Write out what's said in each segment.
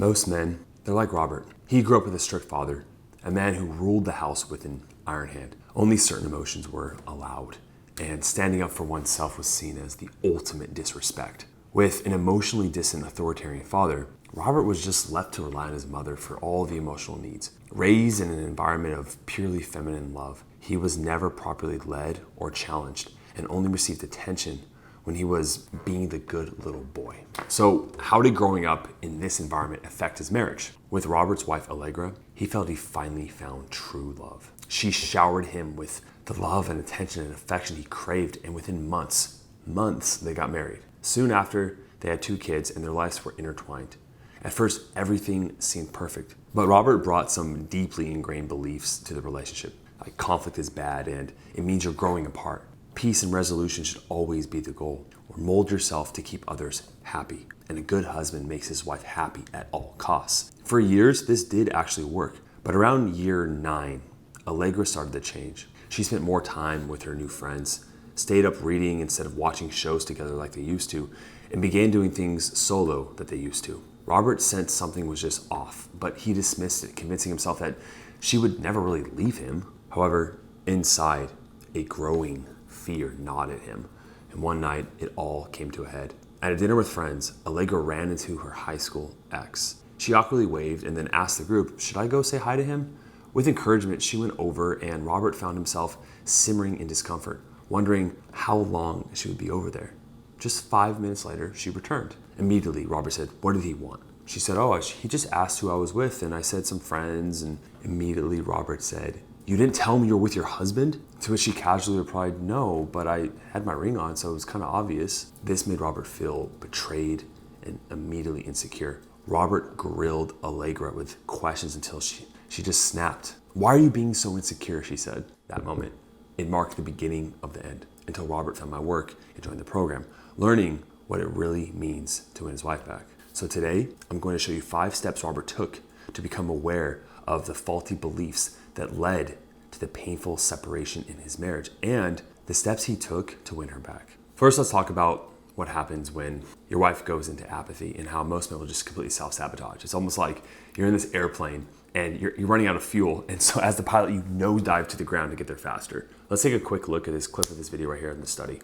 Most men, they're like Robert. He grew up with a strict father, a man who ruled the house with an iron hand. Only certain emotions were allowed, and standing up for oneself was seen as the ultimate disrespect. With an emotionally distant authoritarian father, Robert was just left to rely on his mother for all the emotional needs. Raised in an environment of purely feminine love, he was never properly led or challenged, and only received attention when he was being the good little boy. So how did growing up in this environment affect his marriage? With Robert's wife, Allegra, he felt he finally found true love. She showered him with the love and attention and affection he craved, and within months, they got married. Soon after, they had 2 kids and their lives were intertwined. At first, everything seemed perfect, but Robert brought some deeply ingrained beliefs to the relationship. Like conflict is bad and it means you're growing apart. Peace and resolution should always be the goal, or mold yourself to keep others happy. And a good husband makes his wife happy at all costs. For years, this did actually work, but around year 9, Allegra started to change. She spent more time with her new friends, stayed up reading instead of watching shows together like they used to, and began doing things solo that they used to. Robert sensed something was just off, but he dismissed it, convincing himself that she would never really leave him. However, inside, a growing fear gnawed at him, and one night it all came to a head. At a dinner with friends, Allegra ran into her high school ex. She awkwardly waved and then asked the group, "Should I go say hi to him?" With encouragement, she went over, and Robert found himself simmering in discomfort, wondering how long she would be over there. Just 5 minutes later, she returned. Immediately, Robert said, "What did he want?" She said, "Oh, he just asked who I was with, and I said some friends." And immediately, Robert said, "You didn't tell me you were with your husband?" To which she casually replied, "No, but I had my ring on, so it was kind of obvious." This made Robert feel betrayed and immediately insecure. Robert grilled Allegra with questions until she just snapped. "Why are you being so insecure?" she said. That moment, it marked the beginning of the end, until Robert found my work and joined the program, learning what it really means to win his wife back. So today, I'm going to show you 5 steps Robert took to become aware of the faulty beliefs that led to the painful separation in his marriage, and the steps he took to win her back. First, let's talk about what happens when your wife goes into apathy and how most men will just completely self-sabotage. It's almost like you're in this airplane and you're running out of fuel, and so as the pilot, you nosedive to the ground to get there faster. Let's take a quick look at this clip of this video right here in the study.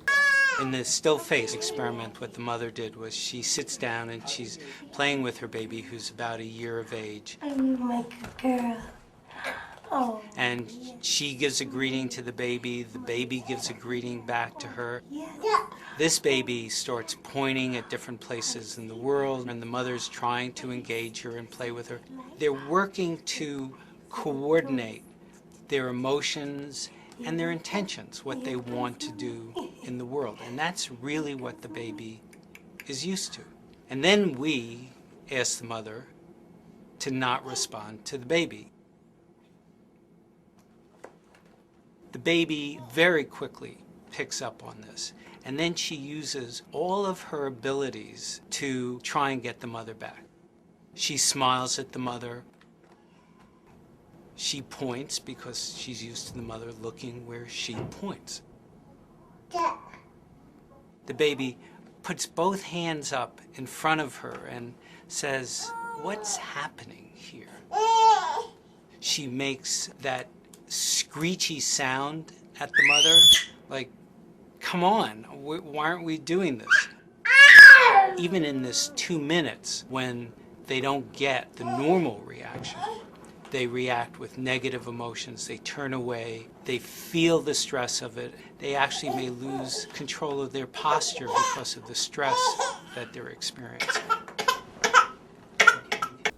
In the still face experiment, what the mother did was she sits down and she's playing with her baby, who's about a year of age. I'm like a girl. Oh. And she gives a greeting to the baby gives a greeting back to her. Yeah. This baby starts pointing at different places in the world, and the mother's trying to engage her and play with her. They're working to coordinate their emotions and their intentions, what they want to do in the world. And that's really what the baby is used to. And then we ask the mother to not respond to the baby. The baby very quickly picks up on this, and then she uses all of her abilities to try and get the mother back. She smiles at the mother. She points because she's used to the mother looking where she points. The baby puts both hands up in front of her and says, "What's happening here?" She makes that screechy sound at the mother, like, "Come on, why aren't we doing this?" Even in this 2 minutes, when they don't get the normal reaction, they react with negative emotions, they turn away, they feel the stress of it, they actually may lose control of their posture because of the stress that they're experiencing.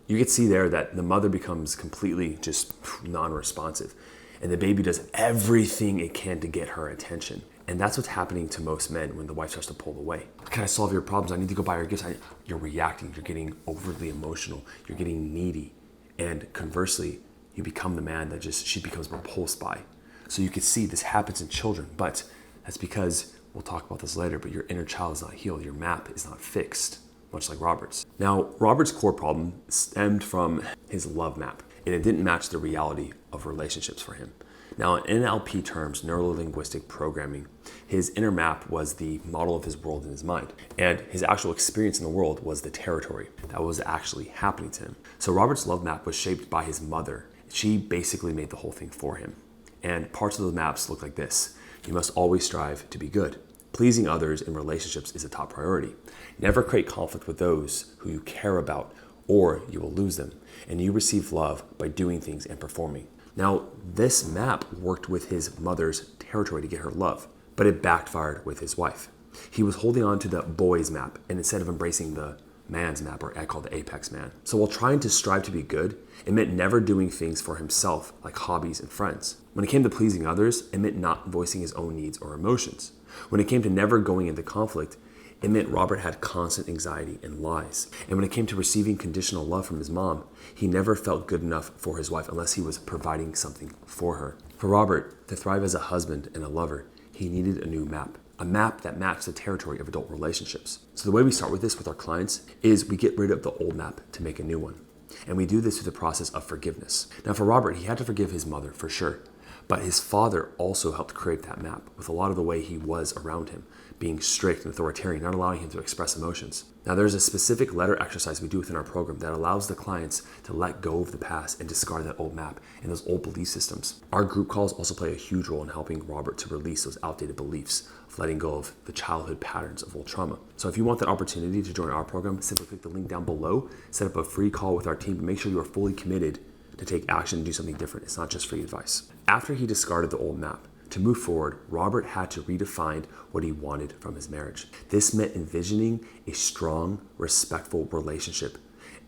You can see there that the mother becomes completely just non-responsive, and the baby does everything it can to get her attention. And that's what's happening to most men when the wife starts to pull away. "Can I solve your problems? I need to go buy your gifts." You're reacting, you're getting overly emotional, you're getting needy. And conversely, you become the man that she becomes repulsed by. So you can see this happens in children, but that's because, we'll talk about this later, but your inner child is not healed, your map is not fixed, much like Robert's. Now, Robert's core problem stemmed from his love map, and it didn't match the reality of relationships for him. Now, in NLP terms, neuro-linguistic programming, his inner map was the model of his world in his mind, and his actual experience in the world was the territory that was actually happening to him. So Robert's love map was shaped by his mother. She basically made the whole thing for him. And parts of those maps look like this. You must always strive to be good. Pleasing others in relationships is a top priority. Never create conflict with those who you care about, or you will lose them. And you receive love by doing things and performing. Now, this map worked with his mother's territory to get her love, but it backfired with his wife. He was holding on to the boy's map, and instead of embracing the man's map, or I call the apex man. So while trying to strive to be good, it meant never doing things for himself, like hobbies and friends. When it came to pleasing others, it meant not voicing his own needs or emotions. When it came to never going into conflict, it meant Robert had constant anxiety and lies. And when it came to receiving conditional love from his mom, he never felt good enough for his wife unless he was providing something for her. For Robert to thrive as a husband and a lover, he needed a new map. A map that matched the territory of adult relationships. So the way we start with this with our clients is we get rid of the old map to make a new one. And we do this through the process of forgiveness. Now for Robert, he had to forgive his mother for sure. But his father also helped create that map with a lot of the way he was around him, being strict and authoritarian, not allowing him to express emotions. Now there's a specific letter exercise we do within our program that allows the clients to let go of the past and discard that old map and those old belief systems. Our group calls also play a huge role in helping Robert to release those outdated beliefs, of letting go of the childhood patterns of old trauma. So if you want that opportunity to join our program, simply click the link down below, set up a free call with our team, and make sure you are fully committed to take action and do something different. It's not just free advice. After he discarded the old map, to move forward, Robert had to redefine what he wanted from his marriage. This meant envisioning a strong, respectful relationship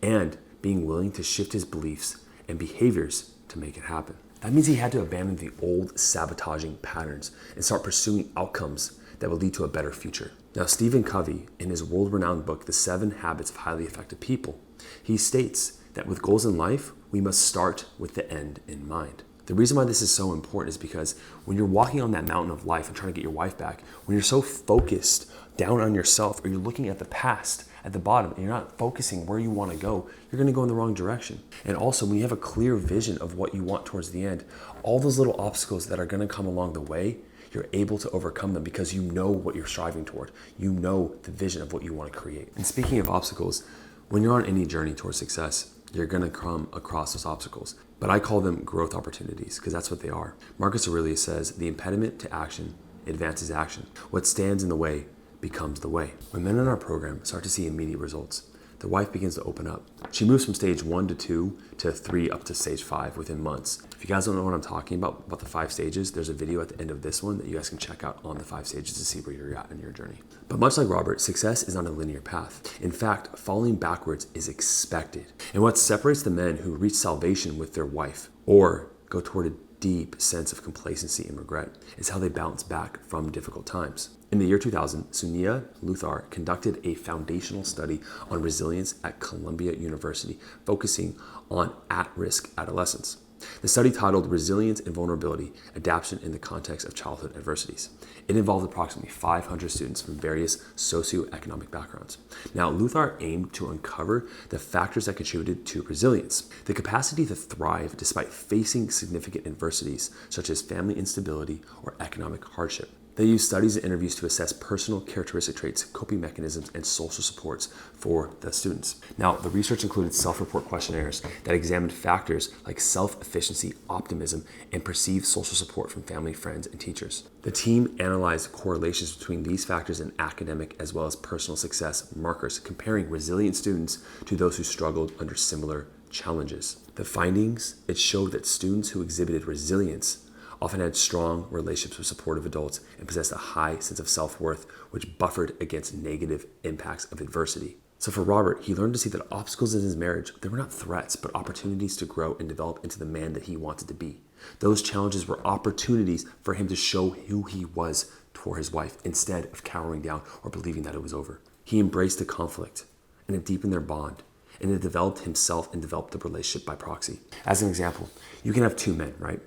and being willing to shift his beliefs and behaviors to make it happen. That means he had to abandon the old sabotaging patterns and start pursuing outcomes that would lead to a better future. Now, Stephen Covey, in his world-renowned book, The 7 Habits of Highly Effective People, he states that with goals in life, we must start with the end in mind. The reason why this is so important is because when you're walking on that mountain of life and trying to get your wife back, when you're so focused down on yourself, or you're looking at the past at the bottom and you're not focusing where you want to go, you're going to go in the wrong direction. And also, when you have a clear vision of what you want towards the end, all those little obstacles that are going to come along the way, you're able to overcome them because you know what you're striving toward. You know the vision of what you want to create. And speaking of obstacles, when you're on any journey towards success, you're going to come across those obstacles. But I call them growth opportunities because that's what they are. Marcus Aurelius says, the impediment to action advances action. What stands in the way becomes the way. When men in our program start to see immediate results, the wife begins to open up. She moves from stage 1 to 2 to 3 up to stage 5 within months. If you guys don't know what I'm talking about the 5 stages, there's a video at the end of this one that you guys can check out on the 5 stages to see where you're at in your journey. But much like Robert, success is not a linear path. In fact, falling backwards is expected. And what separates the men who reach salvation with their wife or go toward a deep sense of complacency and regret is how they bounce back from difficult times. In the year 2000, Sunia Luthar conducted a foundational study on resilience at Columbia University, focusing on at-risk adolescents. The study titled Resilience and Vulnerability, Adaptation in the Context of Childhood Adversities. It involved approximately 500 students from various socioeconomic backgrounds. Now, Luthar aimed to uncover the factors that contributed to resilience, the capacity to thrive despite facing significant adversities such as family instability or economic hardship. They used studies and interviews to assess personal characteristic traits, coping mechanisms, and social supports for the students. Now, the research included self-report questionnaires that examined factors like self-efficiency, optimism, and perceived social support from family, friends, and teachers. The team analyzed correlations between these factors and academic as well as personal success markers, comparing resilient students to those who struggled under similar challenges. The findings, it showed that students who exhibited resilience often had strong relationships with supportive adults and possessed a high sense of self-worth, which buffered against negative impacts of adversity. So for Robert, he learned to see that obstacles in his marriage, they were not threats, but opportunities to grow and develop into the man that he wanted to be. Those challenges were opportunities for him to show who he was for his wife instead of cowering down or believing that it was over. He embraced the conflict and it deepened their bond, and it developed himself and developed the relationship by proxy. As an example, you can have two men, right?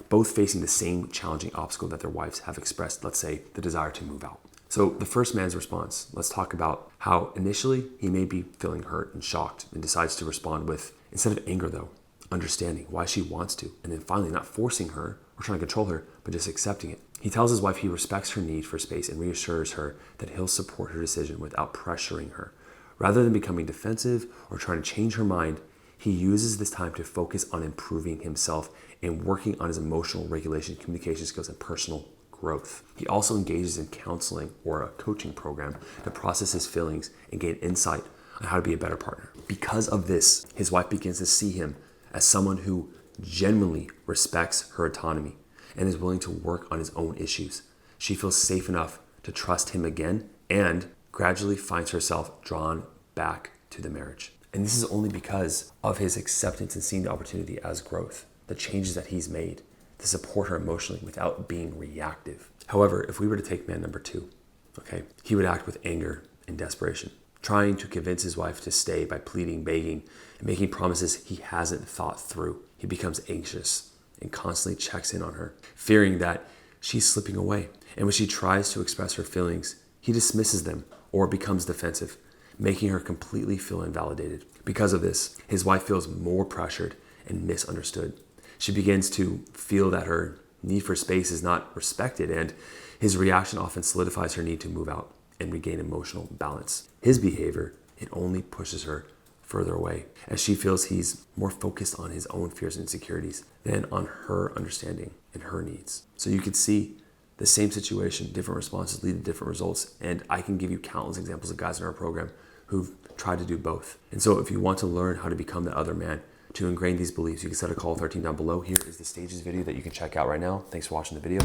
Both facing the same challenging obstacle that their wives have expressed, let's say the desire to move out. So the first man's response, let's talk about how initially he may be feeling hurt and shocked and decides to respond with, instead of anger though, understanding why she wants to, and then finally not forcing her or trying to control her, but just accepting it. He tells his wife he respects her need for space and reassures her that he'll support her decision without pressuring her. Rather than becoming defensive or trying to change her mind, he uses this time to focus on improving himself and working on his emotional regulation, communication skills, and personal growth. He also engages in counseling or a coaching program to process his feelings and gain insight on how to be a better partner. Because of this, his wife begins to see him as someone who genuinely respects her autonomy and is willing to work on his own issues. She feels safe enough to trust him again and gradually finds herself drawn back to the marriage. And this is only because of his acceptance and seeing the opportunity as growth, the changes that he's made to support her emotionally without being reactive. However, if we were to take man number 2, okay, he would act with anger and desperation, trying to convince his wife to stay by pleading, begging, and making promises he hasn't thought through. He becomes anxious and constantly checks in on her, fearing that she's slipping away. And when she tries to express her feelings, he dismisses them or becomes defensive, making her completely feel invalidated. Because of this, his wife feels more pressured and misunderstood. She begins to feel that her need for space is not respected, and his reaction often solidifies her need to move out and regain emotional balance. His behavior, it only pushes her further away, as she feels he's more focused on his own fears and insecurities than on her understanding and her needs. So you could see the same situation, different responses lead to different results, and I can give you countless examples of guys in our program who've tried to do both. And so if you want to learn how to become the other man, to ingrain these beliefs, you can set a call 13 down below. Here is the stages video that you can check out right now. Thanks for watching the video.